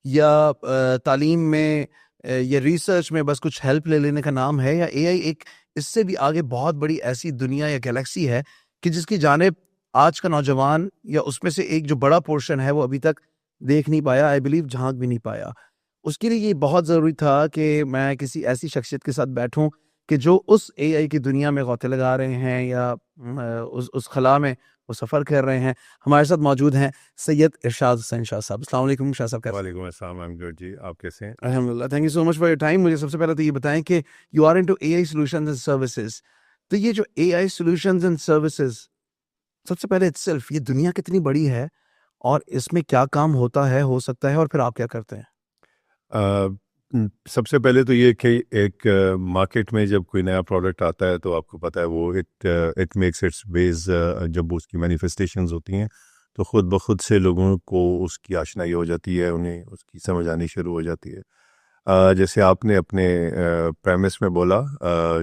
या तालीम में या रिसर्च में बस कुछ हेल्प ले लेने का नाम है, या एआई एक इससे भी आगे बहुत बड़ी ऐसी दुनिया या गैलेक्सी है कि जिसकी जानिब आज का नौजवान या उसमें से एक जो बड़ा पोर्शन है वो अभी तक देख नहीं पाया, आई बिलीव झांक भी नहीं पाया। उसके लिए ये बहुत ज़रूरी था कि मैं किसी ऐसी शख्सियत के साथ बैठूं कि जो उस एआई की दुनिया में गौते लगा रहे हैं या उस खला में वो सफ़र कर रहे हैं। हमारे साथ मौजूद हैं सैयद इरशाद हुसैन शाह साहब। अस्सलाम वालेकुम शाह साहब, कैसे? वालेकुम अस्सलाम, आई एम गुड जी, आप कैसे हैं? अल्हम्दुलिल्लाह, thank you so much for your time. मुझे सबसे पहले तो ये बताएं कि you are into AI solutions and services. तो ये जो एआई सॉल्यूशंस एंड सर्विसेज, सबसे पहले इटसेल्फ ये दुनिया कितनी बड़ी है और इसमें क्या काम होता है, हो सकता है, और फिर आप क्या करते हैं? सबसे पहले तो ये कि एक मार्केट में जब कोई नया प्रोडक्ट आता है तो आपको पता है वो इट मेक्स इट्स बेस, जब उसकी मैनिफेस्टेशंस होती हैं तो ख़ुद ब खुद से लोगों को उसकी आशनाई हो जाती है, उन्हें उसकी समझ आनी शुरू हो जाती है। जैसे आपने अपने प्रेमिस में बोला,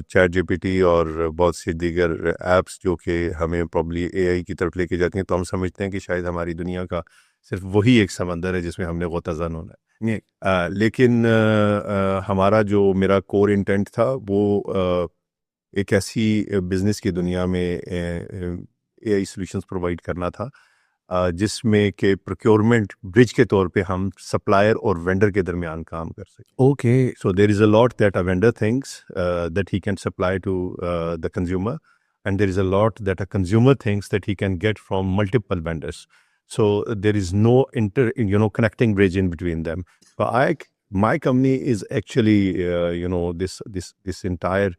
चैट जीपीटी और बहुत सी दीगर ऐप्स जो कि हमें प्रॉब्ली एआई की तरफ लेके जाती हैं, तो हम समझते हैं कि शायद हमारी दुनिया का सिर्फ वही एक समंदर है जिसमें हमने गोताज़न होना है। नहीं, लेकिन हमारा जो मेरा कोर इंटेंट था वो एक ऐसी बिज़नेस की दुनिया में एआई सॉल्यूशंस प्रोवाइड करना था, जिसमें के प्रोक्योरमेंट ब्रिज के तौर पे हम सप्लायर और वेंडर के दरमियान काम कर सकें। Okay. So there is a lot that a vendor thinks that he can supply to the consumer, and there is a lot that a consumer thinks that he can get from multiple vendors. So there is no connecting bridge in between them. But my company is actually this entire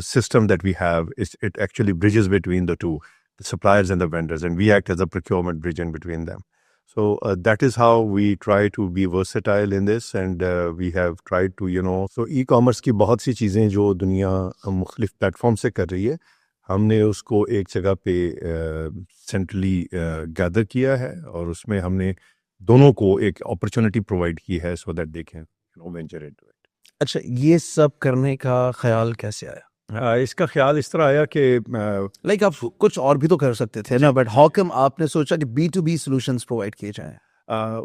system that we have it actually bridges between the two, the suppliers and the vendors, and we act as a procurement bridge in between them. So that is how we try to be versatile in this, and we have tried to so e-commerce की बहुत सी चीज़ें जो दुनिया मुख्तलिफ platform से कर रही है, हमने उसको एक जगह पे सेंट्रली गैदर किया है और उसमें हमने दोनों को एक अपॉर्चुनिटी प्रोवाइड की है so that they can venture into it. अच्छा, ये सब करने का ख़्याल कैसे आया? इसका ख्याल इस तरह आया कि लाइक आप कुछ और भी तो कर सकते थे ना, बट हाउ कम आपने सोचा कि B to B solutions provide किए जाएं?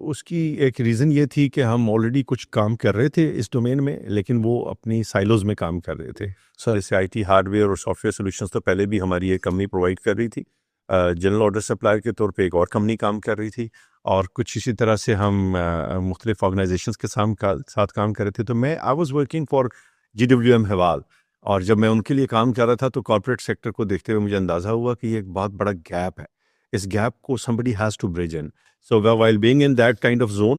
उसकी एक रीज़न ये थी कि हम ऑलरेडी कुछ काम कर रहे थे इस डोमेन में, लेकिन वो अपनी साइलोज़ में काम कर रहे थे। सो जैसे आईटी हार्डवेयर और सॉफ्टवेयर सॉल्यूशंस तो पहले भी हमारी एक कंपनी प्रोवाइड कर रही थी, जनरल ऑर्डर सप्लायर के तौर पे एक और कंपनी काम कर रही थी, और कुछ इसी तरह से हम मुख्तलिफ ऑर्गेनाइजेशंस के साथ काम कर रहे थे। तो मैं आई वाज वर्किंग फॉर जीडब्ल्यूएम हवाल, और जब मैं उनके लिए काम कर रहा था तो कॉर्पोरेट सेक्टर को देखते हुए मुझे अंदाज़ा हुआ कि ये एक बहुत बड़ा गैप है। इस गैप को somebody has to bridge in. So while being in that kind of zone,